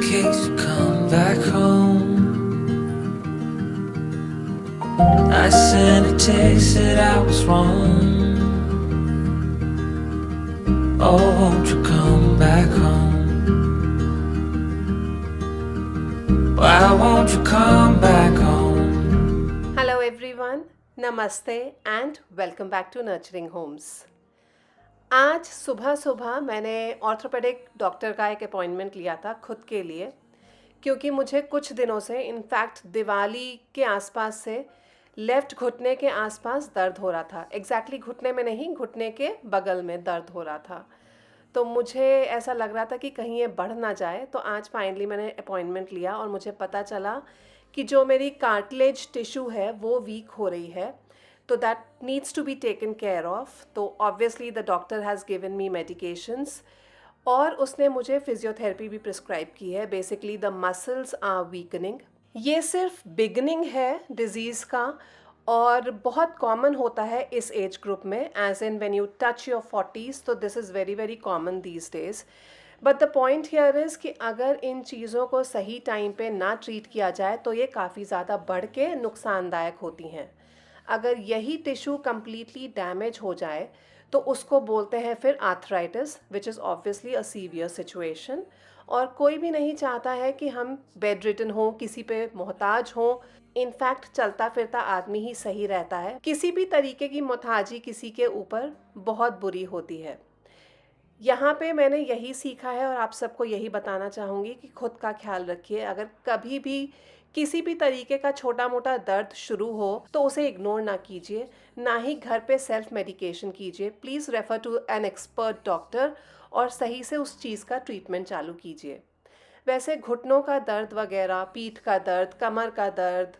case you come back home. I sent a text that I was wrong. Oh, won't you come back home? Why won't you come back home? Hello everyone, Namaste and welcome back to Nurturing Homes. आज सुबह सुबह मैंने orthopaedic doctor का एक appointment लिया था खुद के लिए, क्योंकि मुझे कुछ दिनों से इनफैक्ट दिवाली के आसपास से लेफ़्ट घुटने के आसपास दर्द हो रहा था. एग्जैक्टली घुटने में नहीं, घुटने के बगल में दर्द हो रहा था. तो मुझे ऐसा लग रहा था कि कहीं ये बढ़ ना जाए. तो आज फाइनली मैंने अपॉइंटमेंट लिया और मुझे पता चला कि जो मेरी कार्टिलेज टिश्यू है वो वीक हो रही है. तो that needs to be taken care of. तो obviously the doctor has given me medications और उसने मुझे फिजियोथेरेपी भी प्रिस्क्राइब की है. Basically the muscles are weakening. ये सिर्फ बिगनिंग है डिज़ीज़ का और बहुत कॉमन होता है इस एज ग्रुप में. Age in when you touch your 40s, तो this is very very common these days. But the point here is कि अगर इन चीज़ों को सही टाइम पे ना ट्रीट किया जाए तो ये काफ़ी ज़्यादा बढ़ के नुकसानदायक होती हैं. अगर यही टिश्यू कम्प्लीटली डैमेज हो जाए तो उसको बोलते हैं फिर arthritis, which is obviously a severe situation. और कोई भी नहीं चाहता है कि हम बेड रिटन हों, किसी पे मोहताज हों. इनफैक्ट चलता फिरता आदमी ही सही रहता है. किसी भी तरीके की मोहताजी किसी के ऊपर बहुत बुरी होती है. यहाँ पे मैंने यही सीखा है और आप सबको यही बताना चाहूँगी कि खुद का ख्याल रखिए. अगर कभी भी किसी भी तरीके का छोटा मोटा दर्द शुरू हो तो उसे इग्नोर ना कीजिए, ना ही घर पे सेल्फ मेडिकेशन कीजिए. Please refer to an expert doctor और सही से उस चीज़ का ट्रीटमेंट चालू कीजिए. वैसे घुटनों का दर्द वगैरह, पीठ का दर्द, कमर का दर्द,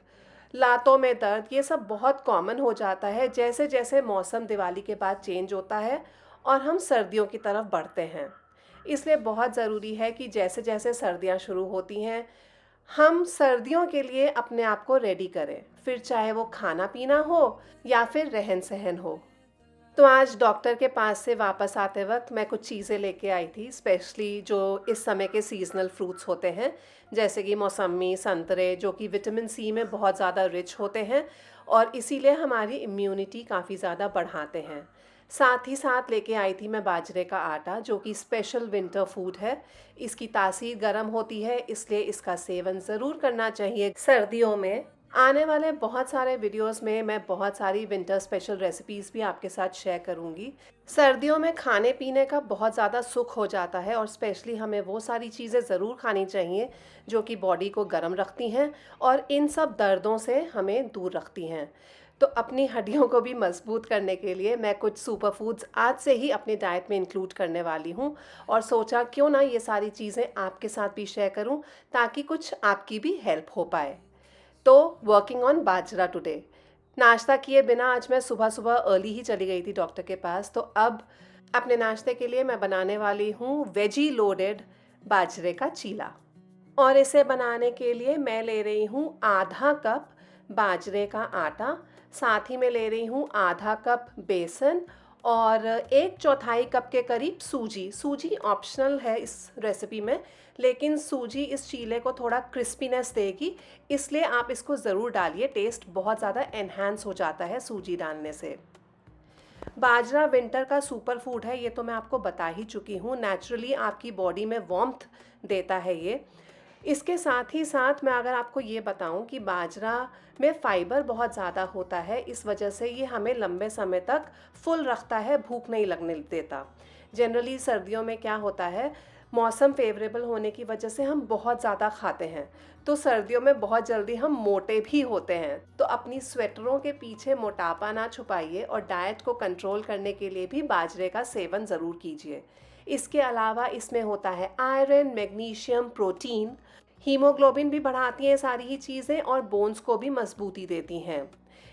लातों में दर्द, ये सब बहुत कॉमन हो जाता है जैसे जैसे मौसम दिवाली के बाद चेंज होता है और हम सर्दियों की तरफ बढ़ते हैं. इसलिए बहुत ज़रूरी है कि जैसे जैसे सर्दियाँ शुरू होती हैं हम सर्दियों के लिए अपने आप को रेडी करें, फिर चाहे वो खाना पीना हो या फिर रहन सहन हो. तो आज डॉक्टर के पास से वापस आते वक्त मैं कुछ चीज़ें लेके आई थी, स्पेशली जो इस समय के सीजनल फ्रूट्स होते हैं, जैसे कि मौसमी, संतरे, जो कि विटामिन सी में बहुत ज़्यादा रिच होते हैं और इसीलिए हमारी इम्यूनिटी काफ़ी ज़्यादा बढ़ाते हैं. साथ ही साथ लेके आई थी मैं बाजरे का आटा, जो कि स्पेशल विंटर फूड है. इसकी तासीर गर्म होती है, इसलिए इसका सेवन ज़रूर करना चाहिए सर्दियों में. आने वाले बहुत सारे वीडियोस में मैं बहुत सारी विंटर स्पेशल रेसिपीज़ भी आपके साथ शेयर करूंगी. सर्दियों में खाने पीने का बहुत ज़्यादा सुख हो जाता है और स्पेशली हमें वो सारी चीज़ें ज़रूर खानी चाहिए जो कि बॉडी को गर्म रखती हैं और इन सब दर्दों से हमें दूर रखती हैं. तो अपनी हड्डियों को भी मजबूत करने के लिए मैं कुछ सुपर फूड्स आज से ही अपनी डाइट में इंक्लूड करने वाली हूँ और सोचा क्यों ना ये सारी चीज़ें आपके साथ भी शेयर करूँ ताकि कुछ आपकी भी हेल्प हो पाए. तो वर्किंग ऑन बाजरा टुडे. नाश्ता किए बिना आज मैं सुबह सुबह अर्ली ही चली गई थी डॉक्टर के पास. तो अब अपने नाश्ते के लिए मैं बनाने वाली हूँ वेजी लोडेड बाजरे का चीला. और इसे बनाने के लिए मैं ले रही हूँ आधा कप बाजरे का आटा, साथ ही मैं ले रही हूँ आधा कप बेसन और 1/4 कप के करीब सूजी. सूजी ऑप्शनल है इस रेसिपी में, लेकिन सूजी इस चीले को थोड़ा क्रिस्पीनेस देगी, इसलिए आप इसको ज़रूर डालिए. टेस्ट बहुत ज़्यादा एनहांस हो जाता है सूजी डालने से. बाजरा विंटर का सुपर फूड है, ये तो मैं आपको बता ही चुकी हूँ. नेचुरली आपकी बॉडी में वार्मथ देता है ये. इसके साथ ही साथ मैं अगर आपको ये बताऊं कि बाजरा में फ़ाइबर बहुत ज़्यादा होता है, इस वजह से ये हमें लंबे समय तक फुल रखता है, भूख नहीं लगने देता. जनरली सर्दियों में क्या होता है, मौसम फेवरेबल होने की वजह से हम बहुत ज़्यादा खाते हैं, तो सर्दियों में बहुत जल्दी हम मोटे भी होते हैं. तो अपनी स्वेटरों के पीछे मोटापा ना छुपाइए और डाइट को कंट्रोल करने के लिए भी बाजरे का सेवन ज़रूर कीजिए. इसके अलावा इसमें होता है आयरन, मैग्नीशियम, प्रोटीन, हीमोग्लोबिन भी बढ़ाती हैं सारी ही चीज़ें और बोन्स को भी मजबूती देती हैं.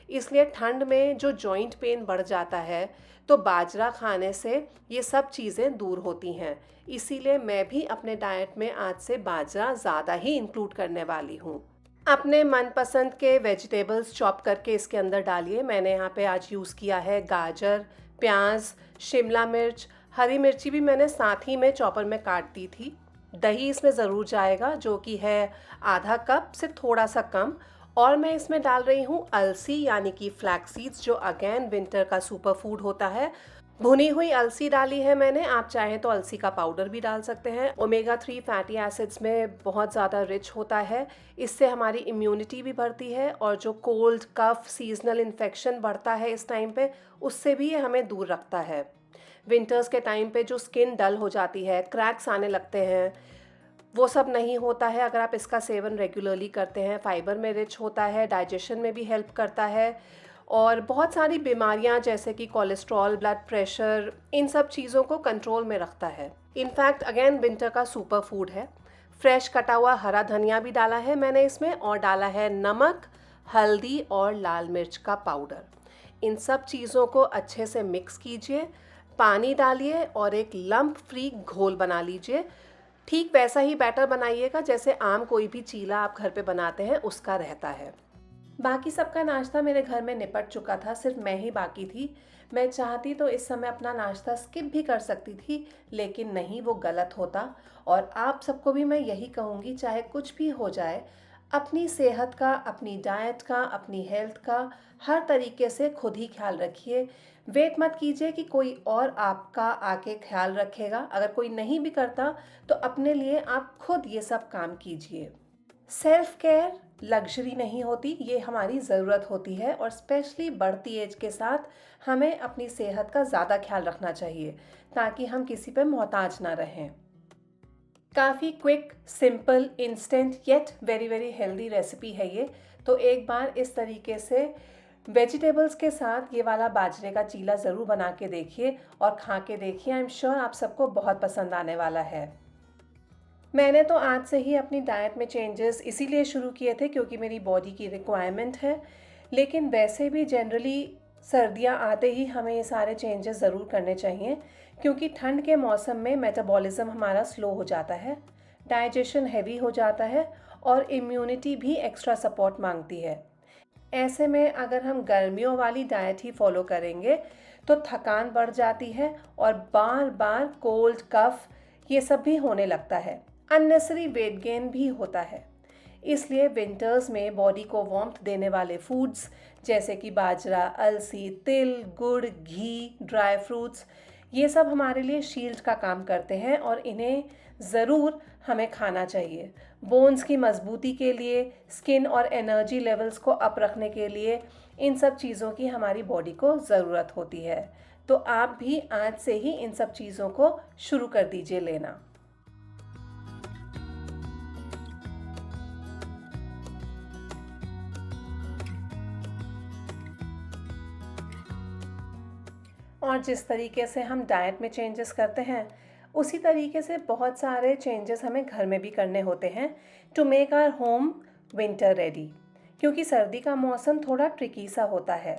इसलिए ठंड में जो जॉइंट पेन बढ़ जाता है तो बाजरा खाने से ये सब चीज़ें दूर होती हैं. इसीलिए मैं भी अपने डाइट में आज से बाजरा ज़्यादा ही इंक्लूड करने वाली हूँ. अपने मनपसंद के वेजिटेबल्स चॉप करके इसके अंदर डालिए. मैंने यहाँ पे आज यूज़ किया है गाजर, प्याज, शिमला मिर्च, हरी मिर्ची भी मैंने साथ ही में चॉपर में काट दी थी. दही इसमें ज़रूर जाएगा, जो कि है आधा कप से थोड़ा सा कम। और मैं इसमें डाल रही हूँ अलसी यानी कि फ्लैक्स सीड्स, जो अगेन विंटर का सुपर फूड होता है। भुनी हुई अलसी डाली है मैंने, आप चाहें तो अलसी का पाउडर भी डाल सकते हैं। ओमेगा 3 फैटी एसिड्स में बहुत ज़्यादा रिच होता है, इससे हमारी इम्यूनिटी भी बढ़ती है और जो कोल्ड कफ सीजनल इन्फेक्शन बढ़ता है इस टाइम पे, उससे भी ये हमें दूर रखता है। विंटर्स के टाइम पे जो स्किन डल हो जाती है, क्रैक्स आने लगते हैं, वो सब नहीं होता है अगर आप इसका सेवन रेगुलरली करते हैं। फाइबर में रिच होता है, डाइजेशन में भी हेल्प करता है और बहुत सारी बीमारियां जैसे कि कोलेस्ट्रॉल, ब्लड प्रेशर, इन सब चीज़ों को कंट्रोल में रखता है। इनफैक्ट अगेन विंटर का सुपर फूड है। फ्रेश कटा हुआ हरा धनिया भी डाला है मैंने इसमें, और डाला है नमक, हल्दी और लाल मिर्च का पाउडर। इन सब चीज़ों को अच्छे से मिक्स कीजिए, पानी डालिए और एक लंप फ्री घोल बना लीजिए। ठीक वैसा ही बैटर बनाइएगा जैसे आम कोई भी चीला आप घर पे बनाते हैं उसका रहता है। बाकी सबका नाश्ता मेरे घर में निपट चुका था, सिर्फ मैं ही बाकी थी। मैं चाहती तो इस समय अपना नाश्ता स्किप भी कर सकती थी, लेकिन नहीं, वो गलत होता। और आप सबको भी मैं यही कहूँगी, चाहे कुछ भी हो जाए, अपनी सेहत का, अपनी डाइट का, अपनी हेल्थ का हर तरीके से खुद ही ख्याल रखिए। वेट मत कीजिए कि कोई और आपका आके ख्याल रखेगा। अगर कोई नहीं भी करता तो अपने लिए आप खुद ये सब काम कीजिए। सेल्फ केयर लग्जरी नहीं होती, ये हमारी ज़रूरत होती है और स्पेशली बढ़ती एज के साथ हमें अपनी सेहत का ज़्यादा ख्याल रखना चाहिए ताकि हम किसी पे मोहताज ना रहें। काफ़ी quick, simple, instant yet very very healthy recipe है ये। तो एक बार इस तरीके से वेजिटेबल्स के साथ ये वाला बाजरे का चीला ज़रूर बना के देखिए और खा के देखिए। आई एम श्योर आप सबको बहुत पसंद आने वाला है। मैंने तो आज से ही अपनी डाइट में चेंजेस इसीलिए शुरू किए थे क्योंकि मेरी बॉडी की रिक्वायरमेंट है, लेकिन वैसे भी जनरली सर्दियां आते ही हमें ये सारे चेंजेस ज़रूर करने चाहिए क्योंकि ठंड के मौसम में मेटाबॉलिज्म हमारा स्लो हो जाता है, डाइजेशन हैवी हो जाता है और इम्यूनिटी भी एक्स्ट्रा सपोर्ट मांगती है। ऐसे में अगर हम गर्मियों वाली डाइट ही फॉलो करेंगे तो थकान बढ़ जाती है और बार बार कोल्ड, कफ, ये सब भी होने लगता है। अननेसेसरी वेट गेन भी होता है। इसलिए विंटर्स में बॉडी को वार्मथ देने वाले फूड्स जैसे कि बाजरा, अलसी, तिल, गुड़, घी, ड्राई फ्रूट्स, ये सब हमारे लिए शील्ड का काम करते हैं और इन्हें ज़रूर हमें खाना चाहिए। बोन्स की मजबूती के लिए, स्किन और एनर्जी लेवल्स को अप रखने के लिए इन सब चीज़ों की हमारी बॉडी को ज़रूरत होती है। तो आप भी आज से ही इन सब चीज़ों को शुरू कर दीजिए लेना। और जिस तरीके से हम डाइट में चेंजेस करते हैं, उसी तरीके से बहुत सारे चेंजेस हमें घर में भी करने होते हैं to make our home winter ready. क्योंकि सर्दी का मौसम थोड़ा ट्रिकी सा होता है।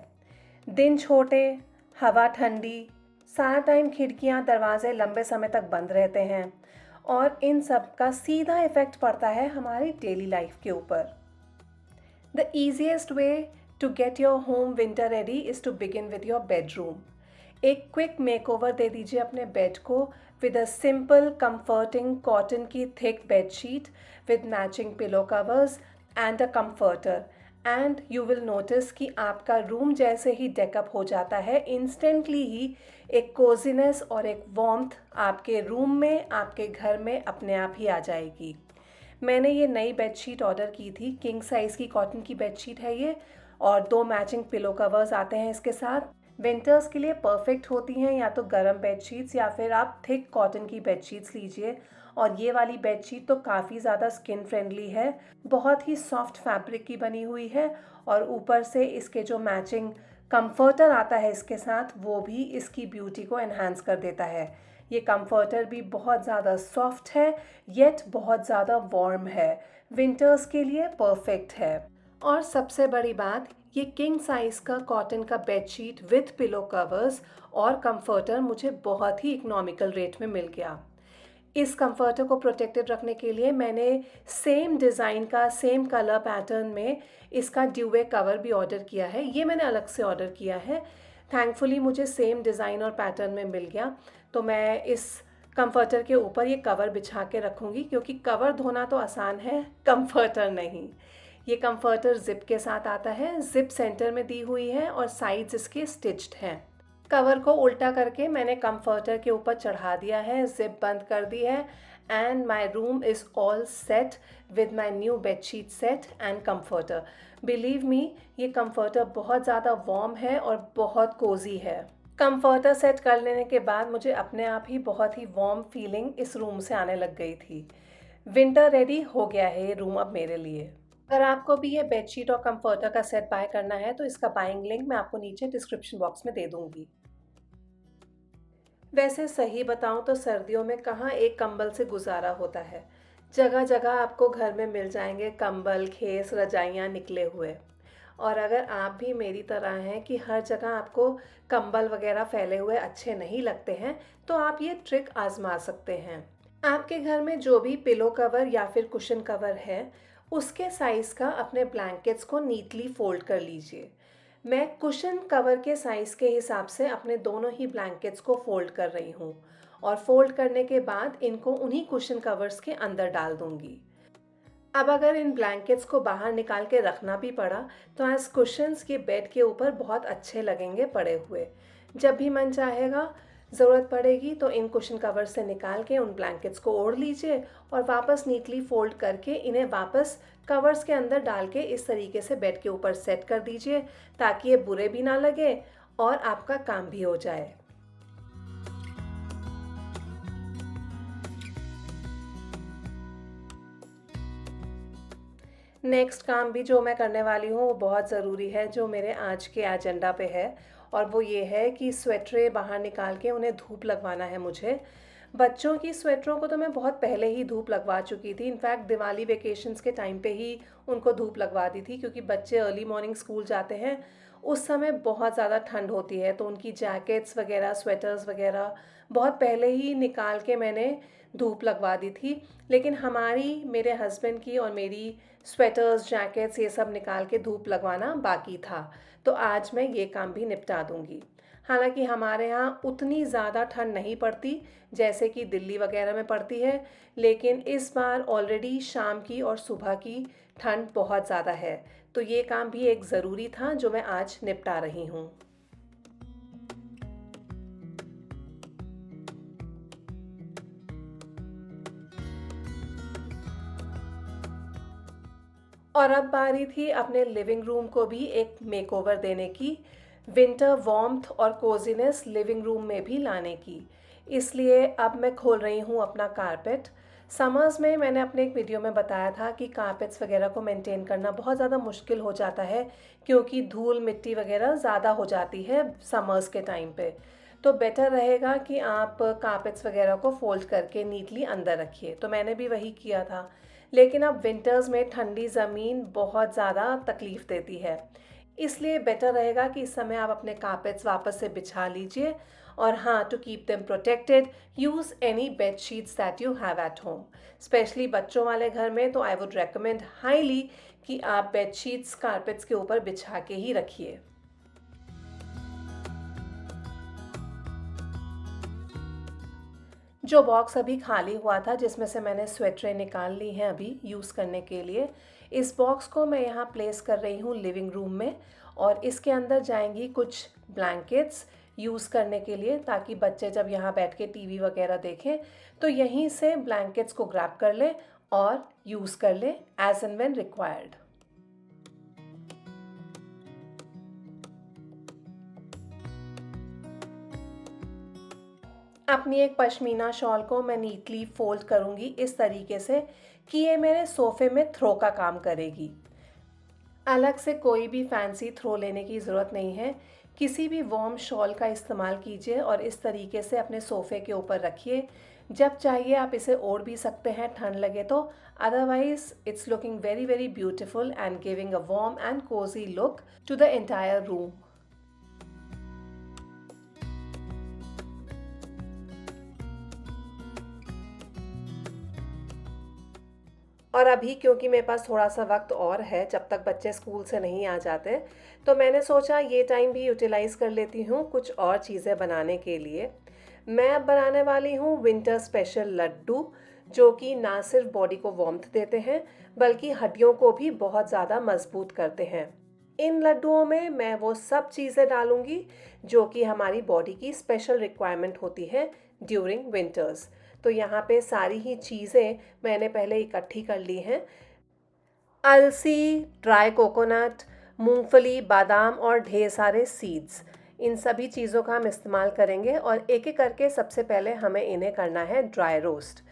दिन छोटे, हवा ठंडी, सारा टाइम खिड़कियां, दरवाजे लंबे समय तक बंद रहते हैं और इन सब का सीधा इफ़ेक्ट पड़ता है हमारी डेली लाइफ के ऊपर। The easiest way to get your home winter ready is to begin with your bedroom. एक क्विक मेकओवर दे दीजिए अपने बेड को with a simple comforting cotton की thick bedsheet with matching pillow covers and a comforter, and you will notice कि आपका room जैसे ही deck up हो जाता है, इंस्टेंटली ही एक कोजीनेस और एक वार्मथ आपके रूम में, आपके घर में अपने आप ही आ जाएगी। मैंने ये नई बेडशीट ऑर्डर की थी, किंग साइज़ की कॉटन की बेडशीट है ये, और 2 मैचिंग पिलो कवर्स आते हैं इसके साथ। विंटर्स के लिए परफेक्ट होती हैं या तो गर्म बेडशीट्स या फिर आप थिक कॉटन की बेडशीट्स लीजिए। और ये वाली बेडशीट तो काफ़ी ज़्यादा स्किन फ्रेंडली है, बहुत ही सॉफ्ट फैब्रिक की बनी हुई है और ऊपर से इसके जो मैचिंग कंफर्टर आता है इसके साथ, वो भी इसकी ब्यूटी को एनहांस कर देता है। ये कंफर्टर भी बहुत ज़्यादा सॉफ्ट है येट बहुत ज़्यादा वार्म है, विंटर्स के लिए परफेक्ट है। और सबसे बड़ी बात, ये किंग साइज़ का कॉटन का बेडशीट विथ पिलो कवर्स और कंफर्टर मुझे बहुत ही इकोनॉमिकल रेट में मिल गया। इस कंफर्टर को प्रोटेक्टेड रखने के लिए मैंने सेम डिज़ाइन का, सेम कलर पैटर्न में इसका ड्यूवे कवर भी ऑर्डर किया है। ये मैंने अलग से ऑर्डर किया है। थैंकफुली मुझे सेम डिज़ाइन और पैटर्न में मिल गया, तो मैं इस कंफर्टर के ऊपर ये कवर बिछा के रखूँगी क्योंकि कवर धोना तो आसान है, कंफर्टर नहीं। ये कंफर्टर ज़िप के साथ आता है, ज़िप सेंटर में दी हुई है और साइड्स इसके स्टिच्ड हैं। कवर को उल्टा करके मैंने कंफर्टर के ऊपर चढ़ा दिया है, ज़िप बंद कर दी है and my room is all set with my new bedsheet set and comforter. Believe me, ये कंफर्टर बहुत ज़्यादा वार्म है और बहुत कोजी है। कंफर्टर सेट कर लेने के बाद मुझे अपने आप ही बहुत ही वार्म फीलिंग इस रूम से आने लग गई थी। विंटर रेडी हो गया है ये रूम अब मेरे लिए। अगर आपको भी ये बेडशीट और कंफर्टर का सेट बाय करना है तो इसका बाइंग लिंक मैं आपको नीचे डिस्क्रिप्शन बॉक्स में दे दूंगी। वैसे सही बताऊं तो सर्दियों में कहाँ एक कंबल से गुजारा होता है। जगह जगह आपको घर में मिल जाएंगे कंबल, खेस, रजाइयाँ निकले हुए। और अगर आप भी मेरी तरह हैं कि हर जगह आपको कंबल वगैरह फैले हुए अच्छे नहीं लगते हैं, तो आप ये ट्रिक आजमा सकते हैं। आपके घर में जो भी पिलो कवर या फिर कुशन कवर है, उसके साइज़ का अपने ब्लैंकेट्स को नीटली फोल्ड कर लीजिए। मैं कुशन कवर के साइज़ के हिसाब से अपने दोनों ही ब्लैंकेट्स को फोल्ड कर रही हूँ और फोल्ड करने के बाद इनको उन्हीं कुशन कवर्स के अंदर डाल दूँगी। अब अगर इन ब्लैंकेट्स को बाहर निकाल के रखना भी पड़ा तो एज कुशन्स ये बेड के ऊपर बहुत अच्छे लगेंगे पड़े हुए। जब भी मन चाहेगा, ज़रूरत पड़ेगी तो इन कुशन कवर से निकाल के उन ब्लैंकेट्स को ओढ़ लीजिए और वापस नीटली फोल्ड करके इन्हें वापस कवर्स के अंदर डाल के इस तरीके से बेड के ऊपर सेट कर दीजिए ताकि ये बुरे भी ना लगे और आपका काम भी हो जाए। नेक्स्ट काम भी जो मैं करने वाली हूँ वो बहुत ज़रूरी है, जो मेरे आज के एजेंडा पे है, और वो ये है कि स्वेटरें बाहर निकाल के उन्हें धूप लगवाना है मुझे। बच्चों की स्वेटरों को तो मैं बहुत पहले ही धूप लगवा चुकी थी। इनफैक्ट दिवाली वेकेशंस के टाइम पे ही उनको धूप लगवा दी थी क्योंकि बच्चे अर्ली मॉर्निंग स्कूल जाते हैं। उस समय बहुत ज़्यादा ठंड होती है तो उनकी जैकेट्स वगैरह, स्वेटर्स वगैरह बहुत पहले ही निकाल के मैंने धूप लगवा दी थी। लेकिन हमारी, मेरे हस्बैंड की और मेरी स्वेटर्स, जैकेट्स ये सब निकाल के धूप लगवाना बाकी था, तो आज मैं ये काम भी निपटा दूँगी। हालांकि हमारे यहाँ उतनी ज़्यादा ठंड नहीं पड़ती जैसे कि दिल्ली वगैरह में पड़ती है, लेकिन इस बार ऑलरेडी शाम की और सुबह की ठंड बहुत ज़्यादा है, तो ये काम भी एक ज़रूरी था जो मैं आज निपटा रही हूँ। और अब बारी थी अपने लिविंग रूम को भी एक मेकओवर देने की, विंटर वार्मथ और कोजीनेस लिविंग रूम में भी लाने की। इसलिए अब मैं खोल रही हूँ अपना कारपेट। समर्स में मैंने अपने एक वीडियो में बताया था कि कारपेट्स वगैरह को मेंटेन करना बहुत ज़्यादा मुश्किल हो जाता है क्योंकि धूल मिट्टी वगैरह ज़्यादा हो जाती है समर्स के टाइम पे। तो बेटर रहेगा कि आप कारपेट्स वगैरह को फोल्ड करके नीटली अंदर रखिए, तो मैंने भी वही किया था। लेकिन अब विंटर्स में ठंडी ज़मीन बहुत ज़्यादा तकलीफ़ देती है, इसलिए बेटर रहेगा कि इस समय आप अपने कारपेट्स वापस से बिछा लीजिए। और हाँ, to keep them protected, use any bed sheets that you have at home. Specially बच्चों वाले घर में तो आई वुड रेकमेंड हाईली कि आप बेड शीट्स कारपेट्स के ऊपर बिछा के ही रखिए। जो बॉक्स अभी खाली हुआ था जिसमें से मैंने स्वेटरें निकाल ली हैं अभी यूज़ करने के लिए, इस बॉक्स को मैं यहाँ प्लेस कर रही हूँ लिविंग रूम में, और इसके अंदर जाएंगी कुछ ब्लैंकेट्स यूज़ करने के लिए ताकि बच्चे जब यहाँ बैठ के टीवी वगैरह देखें तो यहीं से ब्लैंकेट्स को ग्रैब कर लें और यूज़ कर लें एज एंड व्हेन रिक्वायर्ड। अपनी एक पश्मीना शॉल को मैं नीटली फोल्ड करूँगी इस तरीके से कि ये मेरे सोफ़े में थ्रो का काम करेगी। अलग से कोई भी फैंसी थ्रो लेने की ज़रूरत नहीं है, किसी भी वार्म शॉल का इस्तेमाल कीजिए और इस तरीके से अपने सोफ़े के ऊपर रखिए। जब चाहिए आप इसे ओढ़ भी सकते हैं ठंड लगे तो, otherwise it's looking very very beautiful and giving a warm and cosy look to the entire room. और अभी क्योंकि मेरे पास थोड़ा सा वक्त और है जब तक बच्चे स्कूल से नहीं आ जाते, तो मैंने सोचा ये टाइम भी यूटिलाइज़ कर लेती हूँ कुछ और चीज़ें बनाने के लिए। मैं अब बनाने वाली हूँ विंटर स्पेशल लड्डू, जो कि ना सिर्फ बॉडी को वार्मथ देते हैं बल्कि हड्डियों को भी बहुत ज़्यादा मजबूत करते हैं। इन लड्डुओं में मैं वो सब चीज़ें डालूंगी जो कि हमारी बॉडी की स्पेशल रिक्वायरमेंट होती है ड्यूरिंग विंटर्स। तो यहाँ पे सारी ही चीज़ें मैंने पहले इकट्ठी कर ली हैं। अलसी, ड्राई कोकोनट, मूंगफली, बादाम और ढेर सारे सीड्स, इन सभी चीज़ों का हम इस्तेमाल करेंगे और एक एक करके सबसे पहले हमें इन्हें करना है ड्राई रोस्ट।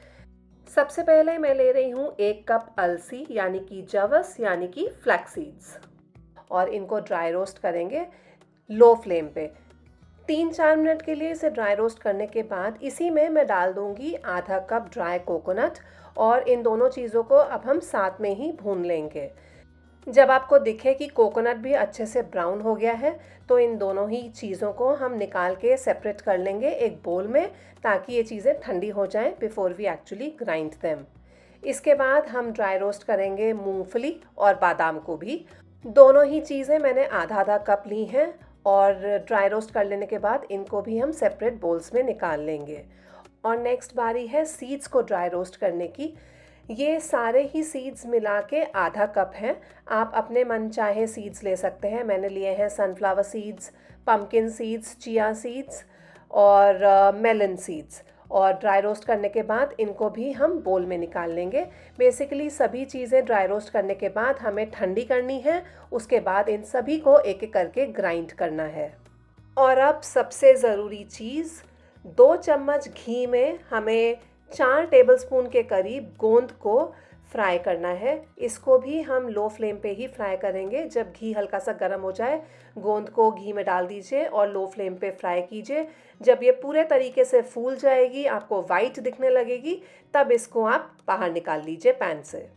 सबसे पहले मैं ले रही हूँ 1 कप अलसी यानी कि जवस यानी कि फ्लैक्स सीड्स, और इनको ड्राई रोस्ट करेंगे लो फ्लेम पे। 3-4 मिनट के लिए इसे ड्राई रोस्ट करने के बाद इसी में मैं डाल दूंगी आधा कप ड्राई कोकोनट, और इन दोनों चीज़ों को अब हम साथ में ही भून लेंगे। जब आपको दिखे कि कोकोनट भी अच्छे से ब्राउन हो गया है तो इन दोनों ही चीज़ों को हम निकाल के सेपरेट कर लेंगे एक बोल में, ताकि ये चीज़ें ठंडी हो जाएं before we actually grind them. इसके बाद हम ड्राई रोस्ट करेंगे मूंगफली और बादाम को भी। दोनों ही चीज़ें मैंने आधा आधा कप ली हैं, और ड्राई रोस्ट कर लेने के बाद इनको भी हम सेपरेट बोल्स में निकाल लेंगे। और नेक्स्ट बारी है सीड्स को ड्राई रोस्ट करने की। ये सारे ही सीड्स मिला के आधा कप हैं। आप अपने मन चाहे सीड्स ले सकते हैं। मैंने लिए हैं sunflower seeds, pumpkin seeds, chia seeds और मेलन सीड्स। और ड्राई रोस्ट करने के बाद इनको भी हम बोल में निकाल लेंगे। बेसिकली सभी चीज़ें ड्राई रोस्ट करने के बाद हमें ठंडी करनी है, उसके बाद इन सभी को एक एक करके ग्राइंड करना है। और अब सबसे ज़रूरी चीज़, 2 चम्मच घी में हमें 4 टेबलस्पून के करीब गोंद को फ्राई करना है। इसको भी हम लो फ्लेम पे ही फ्राई करेंगे। जब घी हल्का सा गर्म हो जाए, गोंद को घी में डाल दीजिए और लो फ्लेम पे फ्राई कीजिए। जब ये पूरे तरीके से फूल जाएगी, आपको वाइट दिखने लगेगी, तब इसको आप बाहर निकाल लीजिए पैन से।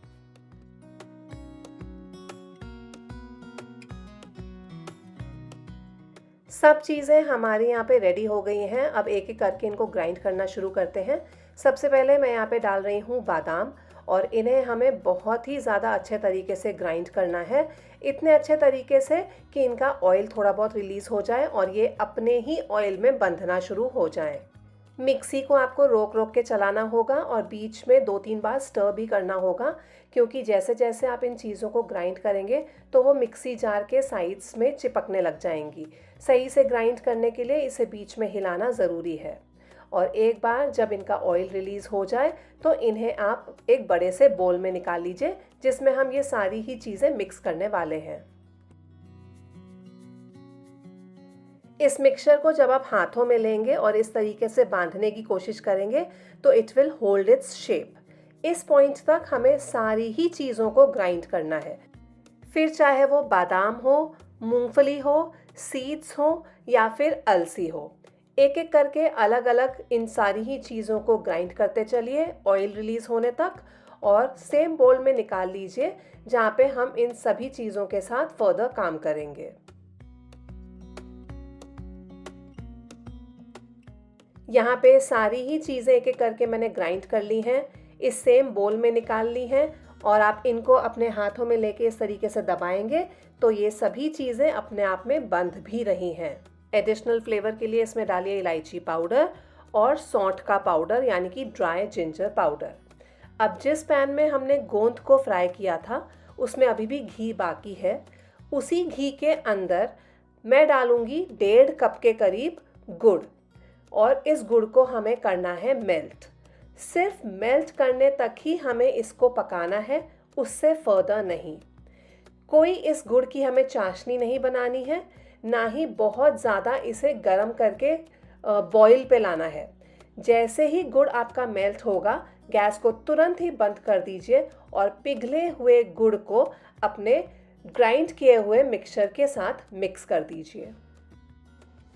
सब चीज़ें हमारे यहाँ पे रेडी हो गई हैं। अब एक एक करके इनको ग्राइंड करना शुरू करते हैं। सबसे पहले मैं यहाँ पे डाल रही हूँ बादाम, और इन्हें हमें बहुत ही ज़्यादा अच्छे तरीके से ग्राइंड करना है। इतने अच्छे तरीके से कि इनका ऑयल थोड़ा बहुत रिलीज़ हो जाए और ये अपने ही ऑयल में बंधना शुरू हो जाए। मिक्सी को आपको रोक रोक के चलाना होगा और बीच में 2-3 बार स्टर भी करना होगा, क्योंकि जैसे जैसे आप इन चीज़ों को ग्राइंड करेंगे तो वो मिक्सी जार के साइड्स में चिपकने लग जाएंगी। सही से ग्राइंड करने के लिए इसे बीच में हिलाना ज़रूरी है। और एक बार जब इनका ऑयल रिलीज़ हो जाए तो इन्हें आप एक बड़े से बोल में निकाल लीजिए, जिसमें हम ये सारी ही चीज़ें मिक्स करने वाले हैं। इस मिक्सचर को जब आप हाथों में लेंगे और इस तरीके से बांधने की कोशिश करेंगे तो it will hold its shape. इस पॉइंट तक हमें सारी ही चीज़ों को ग्राइंड करना है, फिर चाहे वो बादाम हो, मूंगफली हो, सीड्स हो या फिर अलसी हो। एक एक करके अलग अलग इन सारी ही चीज़ों को ग्राइंड करते चलिए ऑयल रिलीज़ होने तक, और सेम बोल में निकाल लीजिए जहाँ पे हम इन सभी चीज़ों के साथ फर्दर काम करेंगे। यहाँ पे सारी ही चीज़ें एक एक करके मैंने ग्राइंड कर ली हैं, इस सेम बोल में निकाल ली हैं, और आप इनको अपने हाथों में लेके इस तरीके से दबाएंगे तो ये सभी चीज़ें अपने आप में बंध भी रही हैं। एडिशनल फ्लेवर के लिए इसमें डालिए इलायची पाउडर और सौंठ का पाउडर यानी कि ड्राई जिंजर पाउडर। अब जिस पैन में हमने गोंद को फ्राई किया था उसमें अभी भी घी बाकी है। उसी घी के अंदर मैं डालूंगी 1.5 कप के करीब गुड़, और इस गुड़ को हमें करना है मेल्ट। सिर्फ मेल्ट करने तक ही हमें इसको पकाना है, उससे फर्दर नहीं। कोई इस गुड़ की हमें चाशनी नहीं बनानी है, ना ही बहुत ज़्यादा इसे गर्म करके बॉईल पे लाना है। जैसे ही गुड़ आपका मेल्ट होगा, गैस को तुरंत ही बंद कर दीजिए और पिघले हुए गुड़ को अपने ग्राइंड किए हुए मिक्सचर के साथ मिक्स कर दीजिए।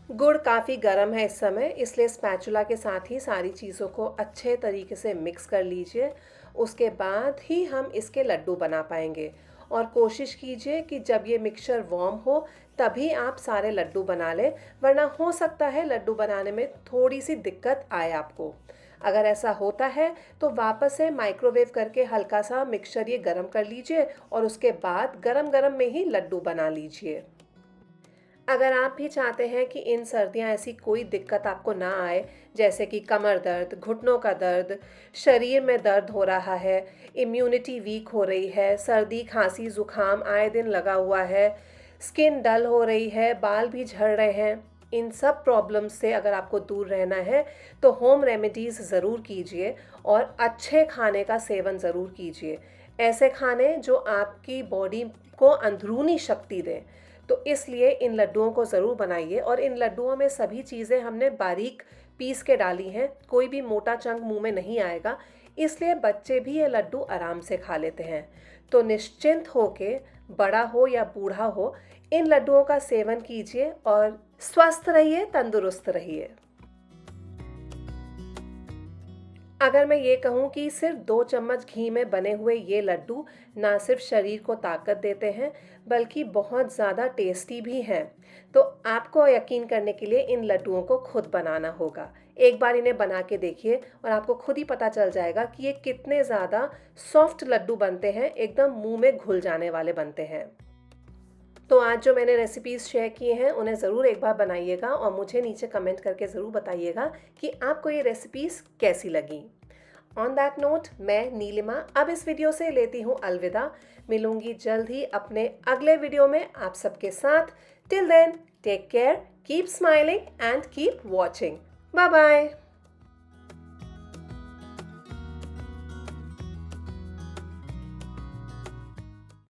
गुड़ काफ़ी गर्म है इस समय, इसलिए स्पैचुला के साथ ही सारी चीज़ों को अच्छे तरीके से मिक्स कर लीजिए। उसके बाद ही हम इसके लड्डू बना पाएंगे, और कोशिश कीजिए कि जब ये मिक्सचर वार्म हो तभी आप सारे लड्डू बना लें, वरना हो सकता है लड्डू बनाने में थोड़ी सी दिक्कत आए आपको। अगर ऐसा होता है तो वापस से माइक्रोवेव करके हल्का सा मिक्सचर ये गरम कर लीजिए और उसके बाद गरम गरम में ही लड्डू बना लीजिए। अगर आप भी चाहते हैं कि इन सर्दियाँ ऐसी कोई दिक्कत आपको ना आए, जैसे कि कमर दर्द, घुटनों का दर्द, शरीर में दर्द हो रहा है, इम्यूनिटी वीक हो रही है, सर्दी, खांसी, ज़ुकाम आए दिन लगा हुआ है, स्किन डल हो रही है, बाल भी झड़ रहे हैं, इन सब प्रॉब्लम्स से अगर आपको दूर रहना है तो होम रेमेडीज़ ज़रूर कीजिए और अच्छे खाने का सेवन ज़रूर कीजिए। ऐसे खाने जो आपकी बॉडी को अंदरूनी शक्ति दें। तो इसलिए इन लड्डुओं को ज़रूर बनाइए और इन लड्डुओं में सभी चीज़ें हमने बारीक पीस के डाली हैं, कोई भी मोटा चंक मुंह में नहीं आएगा, इसलिए बच्चे भी ये लड्डू आराम से खा लेते हैं। तो निश्चिंत होके, बड़ा हो या बूढ़ा हो, इन लड्डुओं का सेवन कीजिए और स्वस्थ रहिए, तंदुरुस्त रहिए। अगर मैं ये कहूँ कि सिर्फ 2 चम्मच घी में बने हुए ये लड्डू ना सिर्फ शरीर को ताकत देते हैं, बल्कि बहुत ज़्यादा टेस्टी भी हैं। तो आपको यकीन करने के लिए इन लड्डुओं को खुद बनाना होगा। एक बार इन्हें बना के देखिए और आपको खुद ही पता चल जाएगा कि ये कितने ज़्यादा सॉफ्ट लड्डू बनते हैं, एकदम मुँह में घुल जाने वाले बनते हैं। तो आज जो मैंने रेसिपीज़ शेयर किए हैं उन्हें ज़रूर एक बार बनाइएगा और मुझे नीचे कमेंट करके ज़रूर बताइएगा कि आपको ये रेसिपीज़ कैसी लगी। ऑन दैट नोट, मैं नीलिमा अब इस वीडियो से लेती हूँ अलविदा। मिलूंगी जल्द ही अपने अगले वीडियो में आप सबके साथ। Till then, take care, keep smiling and keep watching. Bye bye.